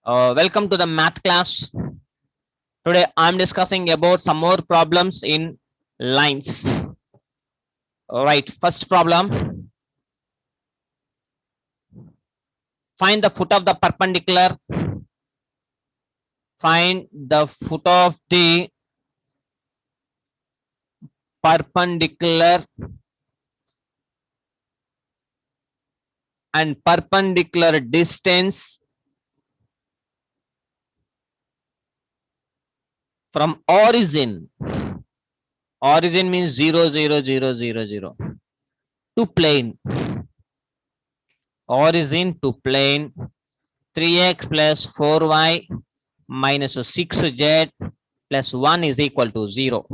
Welcome to the math class. Today I'm discussing about some more problems in lines. Alright, first problem. Find the foot of the perpendicular. Find the foot of the perpendicular and perpendicular distance from origin. Origin means 0, 0, 0, 0, 0 to plane. Origin to plane 3x plus 4y minus 6z plus 1 is equal to 0.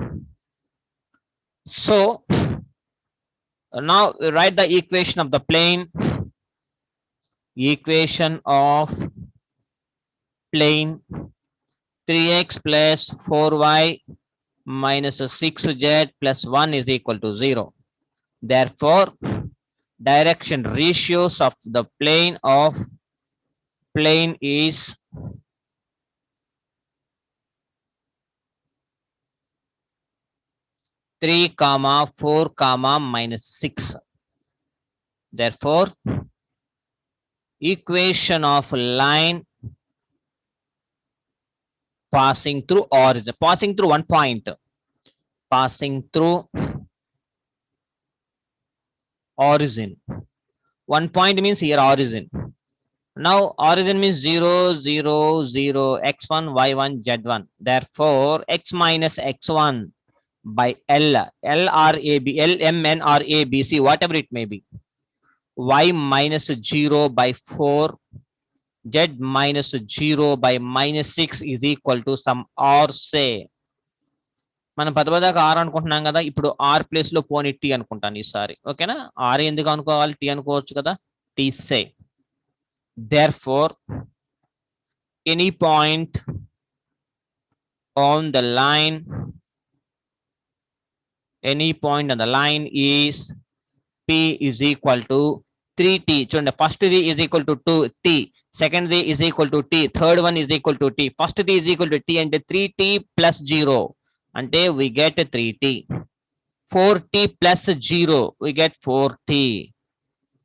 So now we write the equation of the plane. Equation of plane 3x plus 4y minus 6z plus 1 is equal to 0. Therefore, direction ratios of the plane is 3, 4, minus 6. Therefore, equation of line passing through origin, passing through one point, passing through origin. One point means here origin. Now origin means 0, 0, 0, x1, y1, z1. Therefore, x minus x1 by L, L or AB, L, M, N or A, B, C, whatever it may be. Y minus 0 by 4, z minus 0 by minus 6 is equal to some R say. మనం పదపదాక are అనుకుంటున్నాం కదా, ఇప్పుడు are place లో పోని tea అనుకుంటాను ఈసారి. ఓకేనా? Are ఎందుకు అనుకోవాలి, టీ అనుకోవచ్చు కదా. Tea say. Therefore, any point on the line, any point on the line is P is equal to 3t. చూడండి, first t is equal to 2t, second t is equal to t, third one is equal to t, first t is equal to t అంటే 3t plus 0 అంటే we get 3t. 4t plus 0 we get 4t.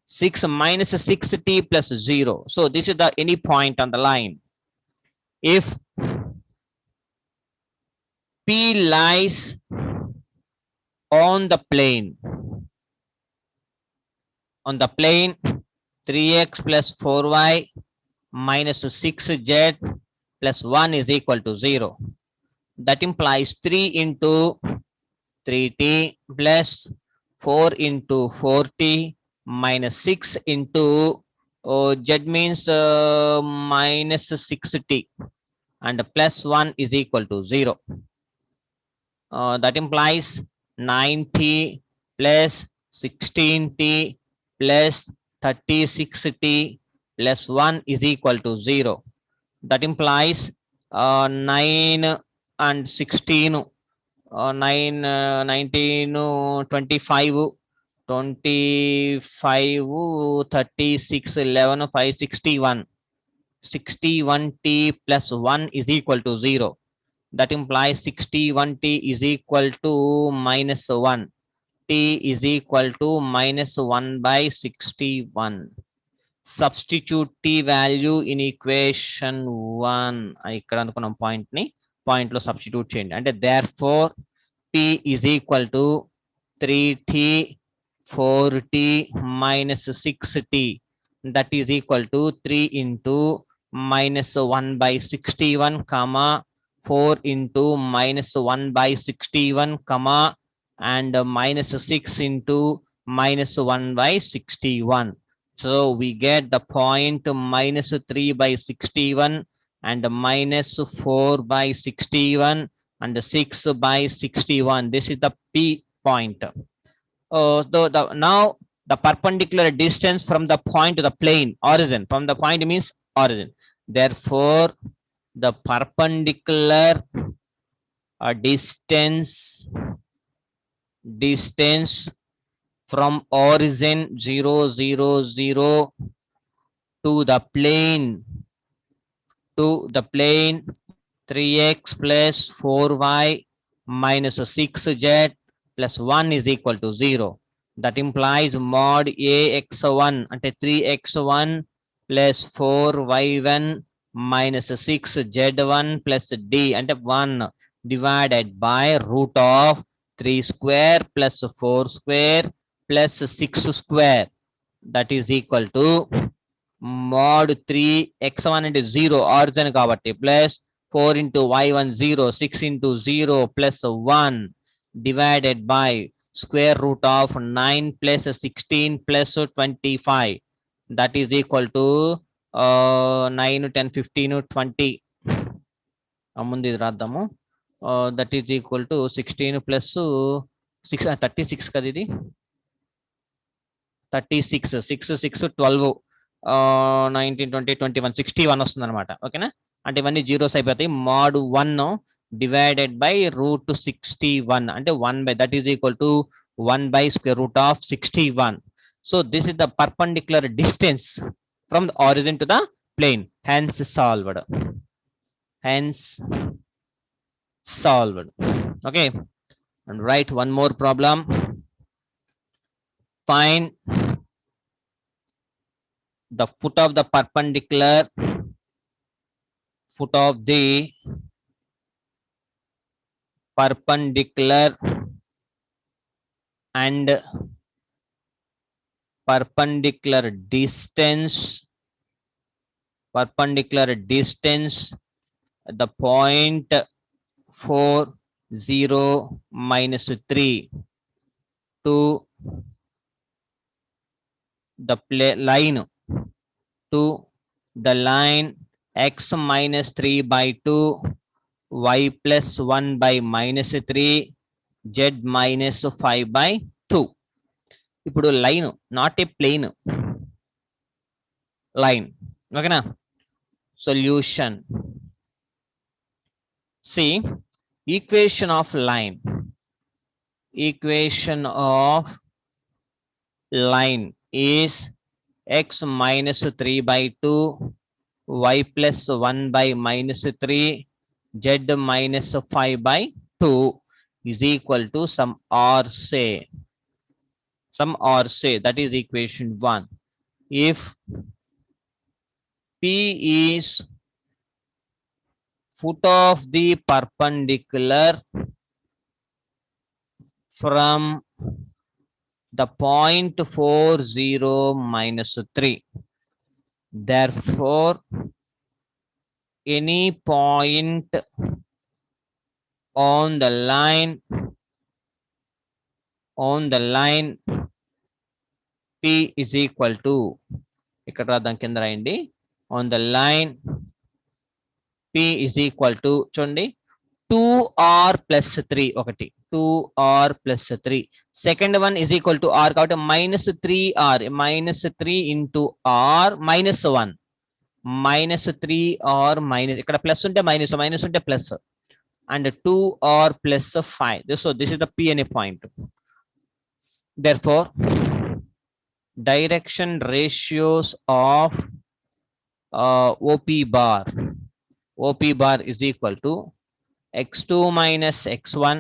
6 minus 6t plus 0. So this is the any point on the line. If P lies on the plane, 3x plus 4y minus 6z plus 1 is equal to 0. That implies 3 into 3t plus 4 into 4t minus 6 into z means minus 6t and plus 1 is equal to 0. That implies 9t plus 16t plus 36t plus 1 is equal to 0. That implies 9 and 16, 9, 19, 25, 25, 36, 11, 5, 61. 61t plus 1 is equal to 0. That implies 61t is equal to minus 1. T is equal to minus 1 by 61. Substitute t value in equation 1. ఇక్కడ అనుకున్నాం point లో substitute చేయండి. అంటే therefore p is equal to 3t 4t minus 6t, that is equal to 3 into minus 1 by 61 comma 4 into minus 1 by 61 comma and minus 6 into minus 1 by 61. So we get the point minus 3 by 61 and minus 4 by 61 and 6 by 61. This is the P point. Now the perpendicular distance from the point to the plane, origin, from the point means origin. Therefore, the perpendicular distance from origin 0, 0, 0 to the plane to the plane 3x plus 4y minus 6z plus 1 is equal to 0. That implies mod ax1 ante 3x1 plus 4y1 minus 6z1 plus d ante 1 divided by root of 3 square plus 4 square plus 6 square. That is equal to mod 3 x1 into 0 origin kabatti plus 4 into y1 0 6 into 0 plus 1 divided by square root of 9 plus 16 plus 25. That is equal to 9 10 15 20 ముందు ఇది రాద్దాము. That is equal to 16 plus 6 36 కదా ఇది 36 6 6 12 19 20 21 61 వస్తుంది అనమాట. ఓకేనా, అంటే ఇవన్నీ జీరోస్ అయిపోతాయి. mod 1 డివైడెడ్ బై రూట్ 61 అంటే 1 by that is equal to 1 by square root of 61. So this is the perpendicular distance from the origin to the plane. Hence solved. Hence solved. Okay, and write one more problem. Find the foot of the perpendicular and perpendicular distance the point 4 0 minus 3 to the line to the line x minus 3 by 2 y plus 1 by minus 3 z minus 5 by 2. ఇప్పుడు line not a plane, line. ఓకేనా, solution. See, equation of line is x minus 3 by 2 y plus 1 by minus 3 z minus 5 by 2 is equal to some r say. That is equation 1. If p is foot of the perpendicular from the point 4 0 minus 3, therefore any point on the line p is equal to, ఇక్కడ రాద్దాం, కింద రాయండి, on the line p is equal to చూడండి 2r plus 3 ఒకటి 2r plus 3. Second one is equal to r కాబట్టి minus 3r minus 3 into r minus 1 minus 3r minus ఇక్కడ plus ఉంటే minus, minus ఉంటే plus, and 2r plus 5. So this is the p అనే point. Therefore direction ratios of OP bar is equal to x2 minus x1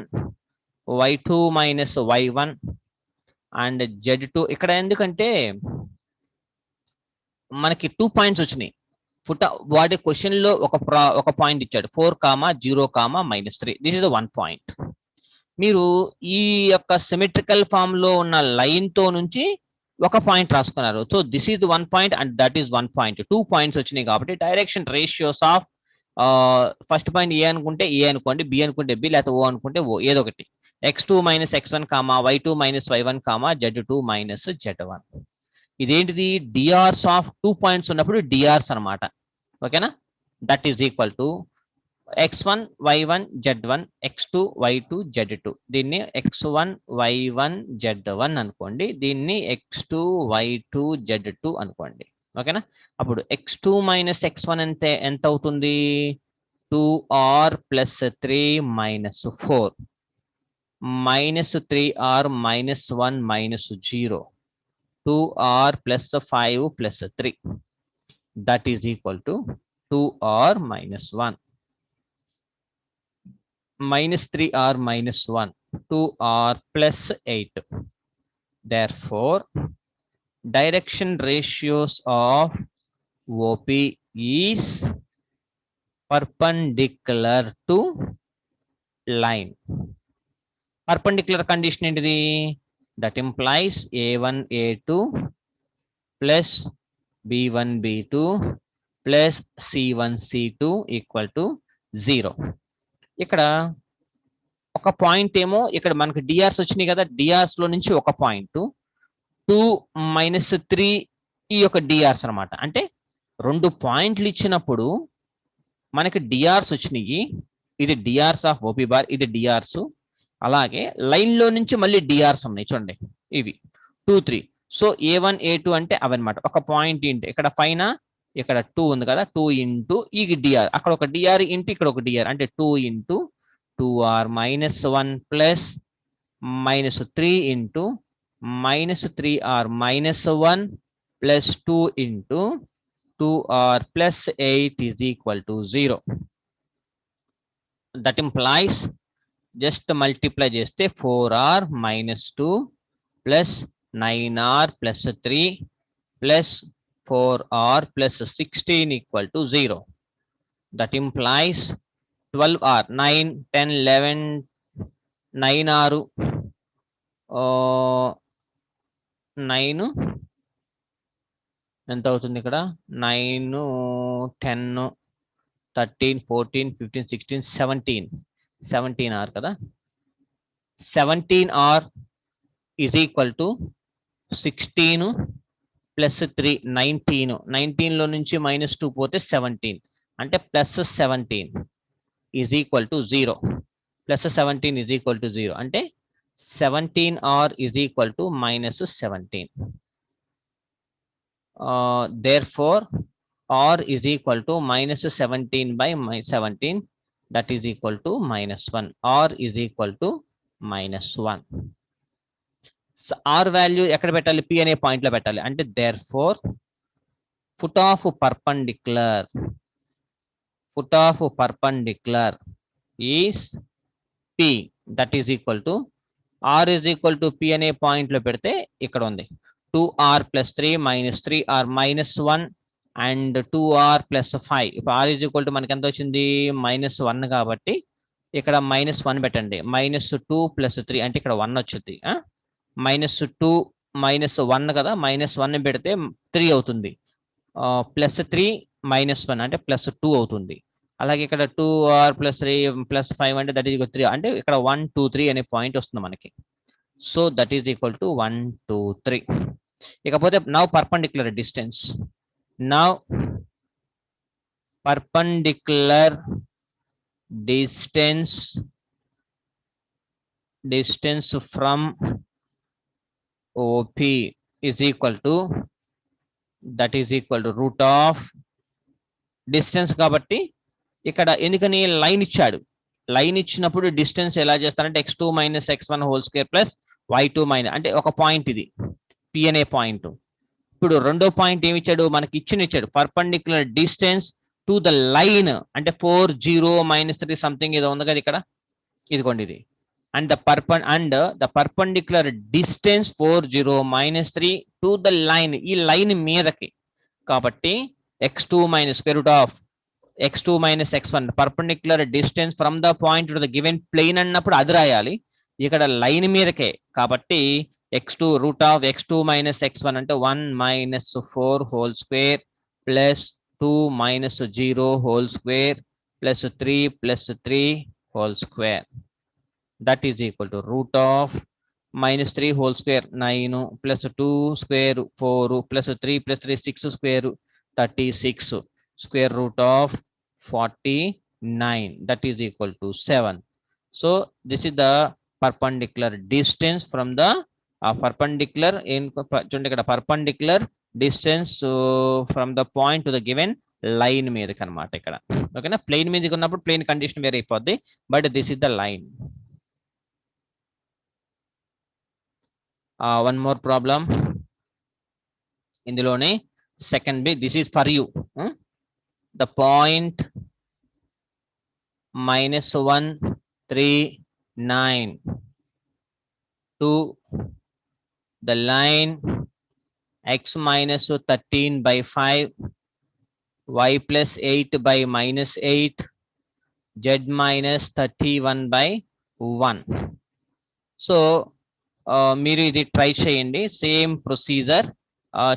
y2 minus y1 and z2. ఇక్కడ ఎందుకంటే మనకి 2 points వచ్చినాయి. వాడి question లో ఒక point ఇచ్చాడు 4,0,-3. This is 1 point. మీరు ఈ యొక్క సిమెట్రికల్ ఫామ్ లో ఉన్న లైన్ తో నుంచి ఒక పాయింట్ రాసుకున్నారు. So this is 1 point and that is 1 point. 2 points వచ్చినాయి కాబట్టి direction ratios of first point A అనుకుంటే ఏ అనుకోండి, బి అనుకుంటే బి, లేకపోతే ఓ అనుకుంటే ఓ, ఏదో ఒకటి. x2 minus x1 comma y2 minus y1 comma z2 minus z1. ఇదేంటిది, డిఆర్స్ ఆఫ్ 2 పాయింట్స్ ఉన్నప్పుడు డిఆర్స్ అనమాట. ఓకేనా, that is equal to x1 y1 z1 x2 y2 z2. దీన్ని x1 y1 z1 అనుకోండి, దీన్ని x2 y2 z2 అనుకోండి. ఓకేనా, అప్పుడు x2 మైనస్ x1 అంటే ఎంత అవుతుంది, 2r plus 3 minus 4 minus 3r minus 1 minus 0 2r plus 5 plus 3. That is equal to 2r minus 1. Minus 3r minus 1. 2r plus 8. Therefore, direction ratios of OP is perpendicular to line. Perpendicular condition ఏంటిది? That implies a1 a2 plus b1 b2 plus c1 c2 equal to 0. ఇక్కడ ఒక point ఏమో ఇక్కడ మనకు DRs వచ్చినాయి కదా, DRs లో నుంచి ఒక పాయింట్ 2 మైనస్ 3 ఈ యొక్క డిఆర్స్ అనమాట. అంటే 2 పాయింట్లు ఇచ్చినప్పుడు మనకి డిఆర్స్ వచ్చినాయి. ఇది డిఆర్స్ ఆఫ్ ఓపీ బార్, ఇది డిఆర్స్. అలాగే లైన్ లో నుంచి మళ్ళీ డిఆర్స్ ఉన్నాయి చూడండి, ఇవి 2 3. సో a1 a2 అంటే అవన్నమాట. ఒక పాయింట్ ఇంటూ ఇక్కడ పైన ఇక్కడ 2 ఉంది కదా, 2 ఇంటూ ఈ డిఆర్, అక్కడ ఒక డిఆర్ ఇంటూ ఇక్కడ ఒక డిఆర్, అంటే 2 into 2r minus 1 plus minus 3 into minus 3r minus 1 plus 2 into 2r plus 8 is equal to 0. That implies just multiply చేస్తే 4r minus 2 plus 9r plus 3 plus 4r plus 16 equal to 0. That implies 12r 9 10 11 9 6 9 ఎంత అవుతుంది ఇక్కడ 9 10 13 14 15 16 17 r కదా. 17r is equal to 16 plus 3 19 లో నుంచి minus 2 పోతే 17 అంటే plus 17 is equal to 0. Plus 17 is equal to 0. అంటే 17r is equal to minus 17. Therefore, r is equal to minus 17 by 17. That is equal to minus 1. r is equal to minus 1. So, r value ఎక్కడ పెట్టాలి? p అనే point లో పెట్టాలి. అంటే therefore, foot of perpendicular is p, that is equal to r is equal to p అనే point లో పెడితే ఇక్కడ ఉంది 2r plus 3 minus 3r minus 1 and 2r plus 5. ఇప్పుడు r is equal to మనకి ఎంత వచ్చింది? మైనస్ 1 కాబట్టి ఇక్కడ మైనస్ 1 పెట్టండి. మైనస్ 2 ప్లస్ 3 అంటే ఇక్కడ 1 వచ్చింది. మైనస్ 2 మైనస్ 1 కదా, మైనస్ 1 పెడితే 3 అవుతుంది. ప్లస్ 3 మైనస్ 1 అంటే ప్లస్ 2 అవుతుంది. అలాగే ఇక్కడ 2r ప్లస్ 3 ప్లస్ 5 అంటే దట్ ఈస్ 3, అంటే ఇక్కడ 1 2 3 అనే పాయింట్ వస్తుంది మనకి. So that is equal to 1 2 3. ఇకపోతే now perpendicular distance. Now perpendicular distance from OP is equal to, that is equal to root of distance. కాబట్టి ఇక్కడ ఎందుకని లైన్ ఇచ్చాడు, లైన్ ఇచ్చినప్పుడు డిస్టెన్స్ ఎలా చేస్తారంటే x2 minus x1 whole square plus y2 minus, అంటే ఒక పాయింట్ ఇది p అనే పాయింట్. ఇప్పుడు రెండో పాయింట్ ఏమి ఇచ్చాడు మనకి? ఇచ్చాడు perpendicular distance to the line, అంటే 4 0 మైనస్ 3 సంథింగ్ ఏదో ఉంది కదా ఇక్కడ, ఇదిగోండి ఇది. and the perpendicular distance 4 0 minus 3 to the line, ఈ లైన్ మీదకి. కాబట్టి x2 minus square root of x2 minus x1 perpendicular distance from the point to the given plane అన్నప్పుడు అది రాయాలి. ఇక్కడ లైన్ మీదకే కాబట్టి x2 root of x2 minus x1 అంటే 1 minus 4 whole square plus 2 minus 0 whole square plus 3 plus 3 whole square. That is equal to root of minus 3 whole square 9 plus 2 square 4 plus 3 plus 3 6 square 36 square root of 49. That is equal to 7. So this is the perpendicular distance from the perpendicular distance from the point to the given line మీదకి అన్నమాట ఇక్కడ. ఓకేనా, plane మీదకి ఉన్నప్పుడు plane condition వేరే అయిపోద్ది, but this is the line. One more problem ఇందులోనే second B, this is for you. the point minus 1, 3, 9 to the line x minus 13 by 5, y plus 8 by minus 8, z minus 31 by 1. So మీరు ఇది try చేయండి, same procedure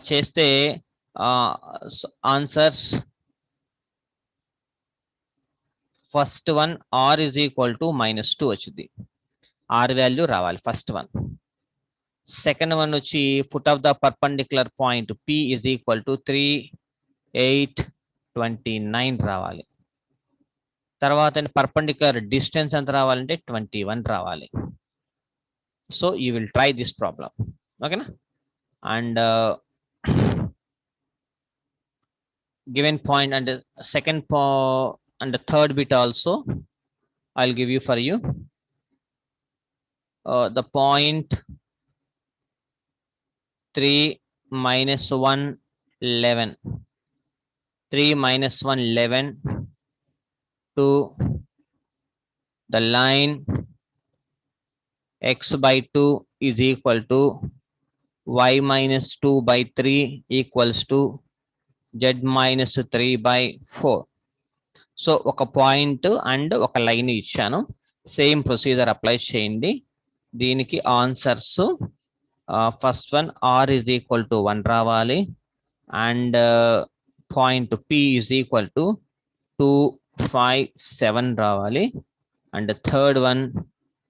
చేస్తే answers first one r is equal to -2 వచ్చింది, r value రావాలి first one. Second one వచ్చి foot of the perpendicular point p is equal to 3, 8, 29 రావాలి. తర్వాత perpendicular distance ఎంత రావాలంటే 21 రావాలి. So you will try this problem, ఓకేనా. And given point and second and the third bit also I'll give you for you. The point 3 minus 1 11, 3 minus 1 11 to the line x by 2 is equal to y minus 2 by 3 equals to z minus 3 by 4. So ఒక point and ఒక line ఇచ్చాను, same procedure apply చేయండి. దీనికి answers first one r is equal to 1 రావాలి, and point p is equal to 2, 5, 7 రావాలి, and third one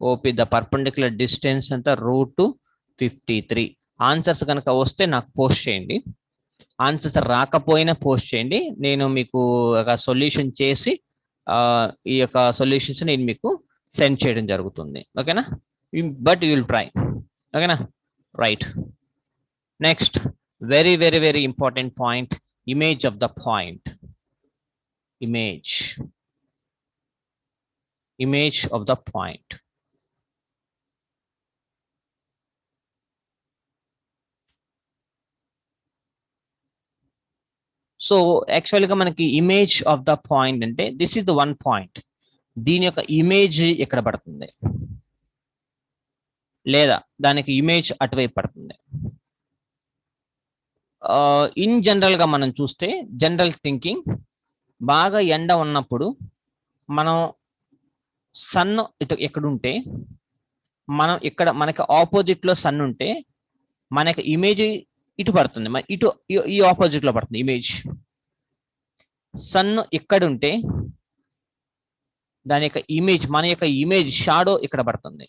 OP the perpendicular distance అంత √53. Answers కనుక వస్తే నాకు పోస్ట్ చేయండి, ఆన్సర్స్ రాకపోయినా పోస్ట్ చేయండి, నేను మీకు ఒక సొల్యూషన్ చేసి ఈ యొక్క సొల్యూషన్స్ నేను మీకు సెండ్ చేయడం జరుగుతుంది, ఓకేనా. బట్ యూ విల్ ట్రై, ఓకేనా. Right, next very very very important point, image of the point. image of the point. So యాక్చువల్గా మనకి ఇమేజ్ ఆఫ్ ద పాయింట్ అంటే this is the one point, దీని యొక్క ఇమేజ్ ఎక్కడ పడుతుంది, లేదా దానికి ఇమేజ్ అటువైపు పడుతుంది. ఇన్ జనరల్గా మనం చూస్తే జనరల్ థింకింగ్, బాగా ఎండ ఉన్నప్పుడు మనం సన్ ఇటు ఎక్కడుంటే, మనం ఇక్కడ మనకి ఆపోజిట్లో సన్ ఉంటే మనకి ఇమేజ్ ఇటు పడుతుంది, ఇటు ఈ ఆపోజిట్ లో పడుతుంది ఇమేజ్. సన్ ఇక్కడ ఉంటే దాని యొక్క ఇమేజ్, మన యొక్క ఇమేజ్ షాడో ఇక్కడ పడుతుంది.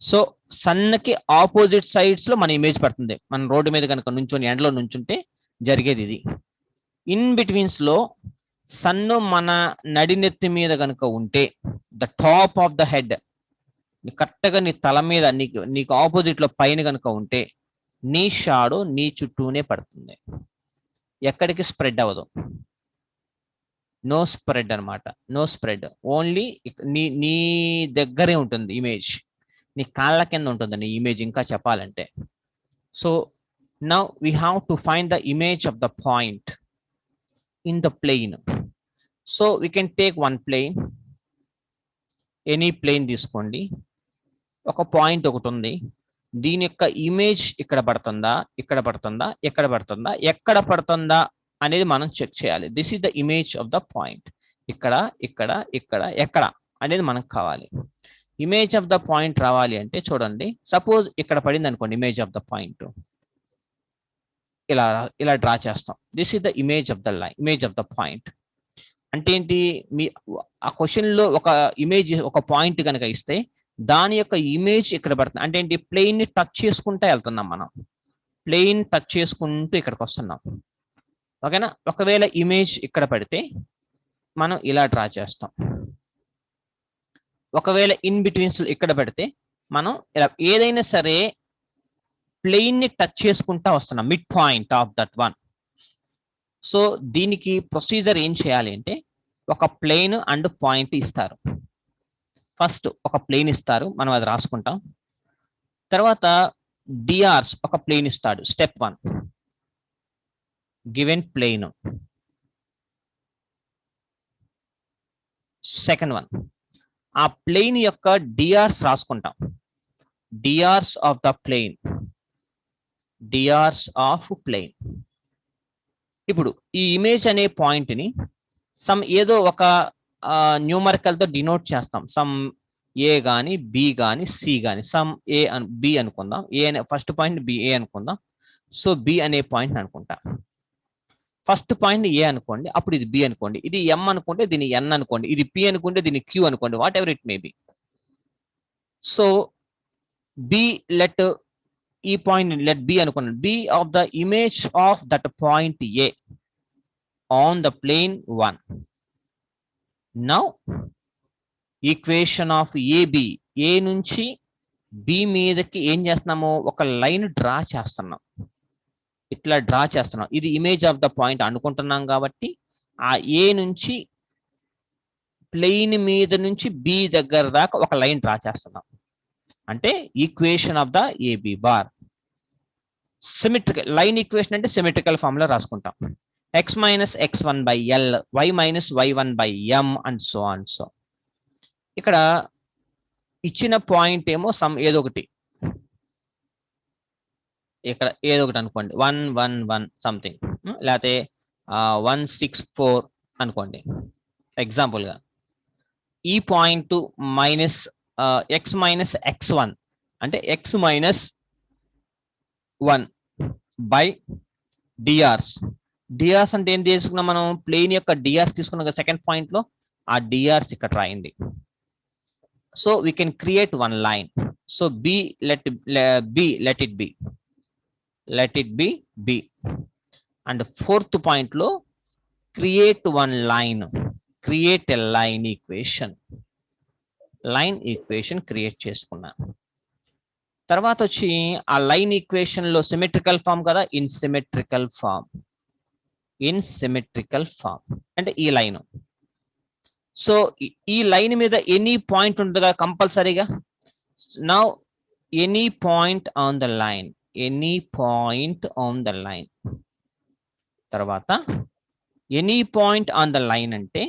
సో సన్కి ఆపోజిట్ సైడ్స్ లో మన ఇమేజ్ పడుతుంది. మనం రోడ్డు మీద కనుక నుంచొని ఎండలో నుంచుంటే జరిగేది ఇది. ఇన్ బిట్వీన్స్ లో సన్ను మన నడినెత్తి మీద కనుక ఉంటే, the top of the head, కరెక్ట్గా నీ తల మీద నీకు ఆపోజిట్ లో పైన కనుక ఉంటే నీ షాడో నీ చుట్టూనే పడుతుంది, ఎక్కడికి స్ప్రెడ్ అవ్వదు. నో స్ప్రెడ్ అనమాట, నో స్ప్రెడ్, ఓన్లీ నీ దగ్గరే ఉంటుంది ఇమేజ్, నీ కాళ్ళ కింద ఉంటుంది నీ ఇమేజ్ ఇంకా చెప్పాలంటే. So now we have to find the image of the point in the plane. So we can take one plane, any plane తీసుకోండి, ఒక పాయింట్ ఒకటి ఉంది, దీని యొక్క ఇమేజ్ ఇక్కడ పడుతుందా, ఇక్కడ పడుతుందా, ఎక్కడ పడుతుందా, ఎక్కడ పడుతుందా అనేది మనం చెక్ చేయాలి. This is the image of the point. ఇక్కడ ఇక్కడ ఇక్కడ ఎక్కడ అనేది మనకు కావాలి. ఇమేజ్ ఆఫ్ ద పాయింట్ రావాలి అంటే చూడండి, సపోజ్ ఇక్కడ పడింది అనుకోండి ఇమేజ్ ఆఫ్ ద పాయింట్, ఇలా ఇలా డ్రా చేస్తాం. This is the image of the line, image of the point. అంటే ఏంటి, మీ ఆ క్వశ్చన్లో ఒక ఇమేజ్, ఒక పాయింట్ కనుక ఇస్తే దాని యొక్క ఇమేజ్ ఇక్కడ పడుతుంది. అంటే ఏంటి, ప్లేన్ ని టచ్ చేసుకుంటూ వెళ్తున్నాం మనం, ప్లేన్ టచ్ చేసుకుంటూ ఇక్కడికి వస్తున్నాం, ఓకేనా. ఒకవేళ ఇమేజ్ ఇక్కడ పడితే మనం ఇలా డ్రా చేస్తాం. ఒకవేళ ఇన్ బిట్వీన్స్ ఇక్కడ పెడితే మనం ఇలా ఏదైనా సరే ప్లేన్ ని టచ్ చేసుకుంటా వస్తున్నాం, mid point of that one. So దీనికి ప్రొసీజర్ ఏం చేయాలి అంటే, ఒక ప్లేన్ అండ్ పాయింట్ ఇస్తారు. ఫస్ట్ ఒక ప్లేన్ ఇస్తారు, మనం అది రాసుకుంటాం. తర్వాత డిఆర్స్ ఒక ప్లేన్ ఇస్తాడు. Step 1 given plane, second one, ఆ ప్లేన్ యొక్క డిఆర్స్ రాసుకుంటాం. DRs of the plane, DRs of plane. ఇప్పుడు ఈ ఇమేజ్ అనే పాయింట్ ని సమ్ ఏదో ఒక న్యూమరికల్ తో డినోట్ చేస్తాం. సమ్ ఏ గాని, బి గాని, సి గాని, సమ్ ఏ బి అనుకుందాం. ఏ అనే ఫస్ట్ పాయింట్ బి ఏ అనుకుందాం. సో బి అనే పాయింట్ అనుకుంటా. ఫస్ట్ పాయింట్ ఏ అనుకోండి, అప్పుడు ఇది బి అనుకోండి, ఇది ఎం అనుకుంటే దీన్ని ఎన్ అనుకోండి, ఇది పి అనుకుంటే దీన్ని క్యూ అనుకోండి, whatever it may be. So B let ఈ పాయింట్ లెట్ బి అనుకోండి, B of the image of that point A on the plane 1. Now equation of AB, A నుంచి బి మీదకి ఏం చేస్తున్నాము, ఒక లైన్ డ్రా చేస్తున్నాం. ఇట్లా డ్రా చేస్తున్నాం. ఇది ఇమేజ్ ఆఫ్ ద పాయింట్ అనుకుంటున్నాం కాబట్టి ఆ ఏ నుంచి ప్లెయిన్ మీద నుంచి బి దగ్గర దాకా ఒక లైన్ డ్రా చేస్తున్నాం. అంటే equation of the AB bar. Symmetrical line equation అంటే సిమెట్రికల్ ఫామ్ లో రాసుకుంటాం. x minus x1 by L, y minus y1 by M and so and so. ఇక్కడ ఇచ్చిన పాయింట్ ఏమో సమ్ ఏదో ఒకటి, ఇక్కడ ఏదో ఒకటి అనుకోండి, 111 సంథింగ్, లేకపోతే 164 అనుకోండి ఎగ్జాంపుల్గా. ఈ point minus X minus x1 అంటే X minus 1 by DRs. DRs అంటే ఏం తీసుకున్నాం మనం, ప్లేన్ యొక్క డిఆర్స్ తీసుకున్నాం కదా సెకండ్ పాయింట్ లో, ఆ డిఆర్స్ ఇక్కడ రాయండి. So we can create one line. So B let it be B. And fourth point లో create one line, create a line equation create చేసుకున్నా. తర్వాత వచ్చి ఆ లైన్ ఈక్వేషన్ లో సిమెట్రికల్ ఫామ్ కదా, ఇన్ సిమెట్రికల్ ఫామ్ అంటే ఈ లైన్. సో ఈ లైన్ మీద ఎనీ పాయింట్ ఉంటుందిగా కంపల్సరీగా. Now any point on the line, తర్వాత any point on the line అంటే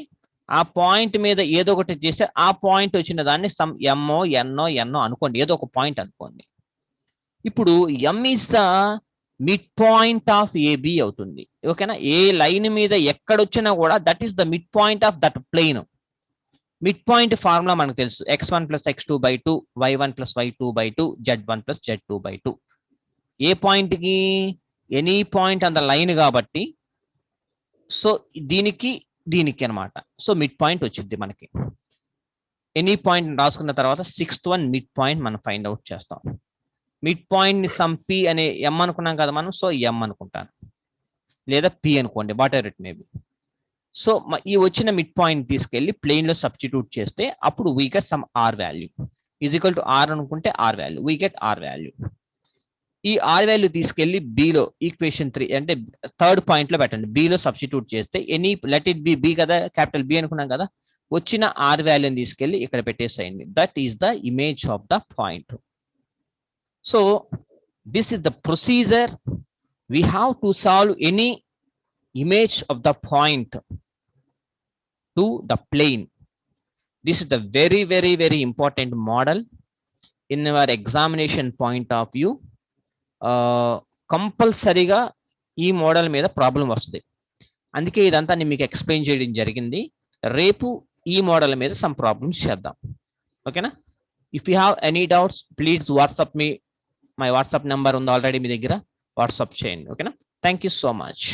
ఆ పాయింట్ మీద ఏదో ఒకటి చేస్తే ఆ పాయింట్ వచ్చిన దాన్ని సమ్ ఎంఓ ఎన్నో అనుకోండి, ఏదో ఒక పాయింట్ అనుకోండి. ఇప్పుడు M is the mid point of AB అవుతుంది. ఓకేనా, ఏ లైన్ మీద ఎక్కడొచ్చినా కూడా that is the mid point of that plane. Mid point formula మనకు తెలుసు, x1 plus x2/2, y1 plus y2/2, z1 plus z2/2. ఏ పాయింట్ కి, any point on the line కాబట్టి, సో దీనికి అనమాట. సో మిడ్ పాయింట్ వచ్చింది మనకి. ఎనీ పాయింట్ రాసుకున్న తర్వాత సిక్స్త్ వన్ మిడ్ పాయింట్ మనం ఫైండ్ అవుట్ చేస్తాం. మిడ్ పాయింట్ ని సమ్ పి అనే ఎం అనుకున్నాం కదా మనం, సో ఎం అనుకుంటాను, లేదా పి అనుకోండి, whatever it may be. So ఈ వచ్చిన మిడ్ పాయింట్ తీసుకెళ్లి ప్లేన్ లో సబ్స్టిట్యూట్ చేస్తే అప్పుడు we get some R value is equal to R అనుకుంటే R value, we get R value. ఈ ఆర్ వాల్యూ తీసుకెళ్లి బిలో ఈక్వేషన్ 3 అంటే థర్డ్ పాయింట్ లో పెట్టండి, బిలో సబ్స్టిట్యూట్ చేస్తే ఎనీ లెట్ ఇట్ బి కదా, క్యాపిటల్ బి అనుకున్నాం కదా, వచ్చిన ఆర్ వాల్యూని తీసుకెళ్లి ఇక్కడ పెట్టేసేయండి. That is the image of the point. So this is the procedure we have to solve any image of the point to the plane. This is the very important model in our examination point of view. కంపల్సరీగా ఈ model మీద problem వస్తుంది, అందుకే ఇదంతా నేను మీకు explain చేయడం జరిగింది. రేపు ఈ మోడల్ మీద సమ్ ప్రాబ్లమ్స్ చేద్దాం. ఓకేనా, if you have any doubts please WhatsApp me. My WhatsApp number ఉంది ఆల్రెడీ మీ దగ్గర, వాట్సాప్ చేయండి. ఓకేనా, థ్యాంక్ యూ సో మచ్.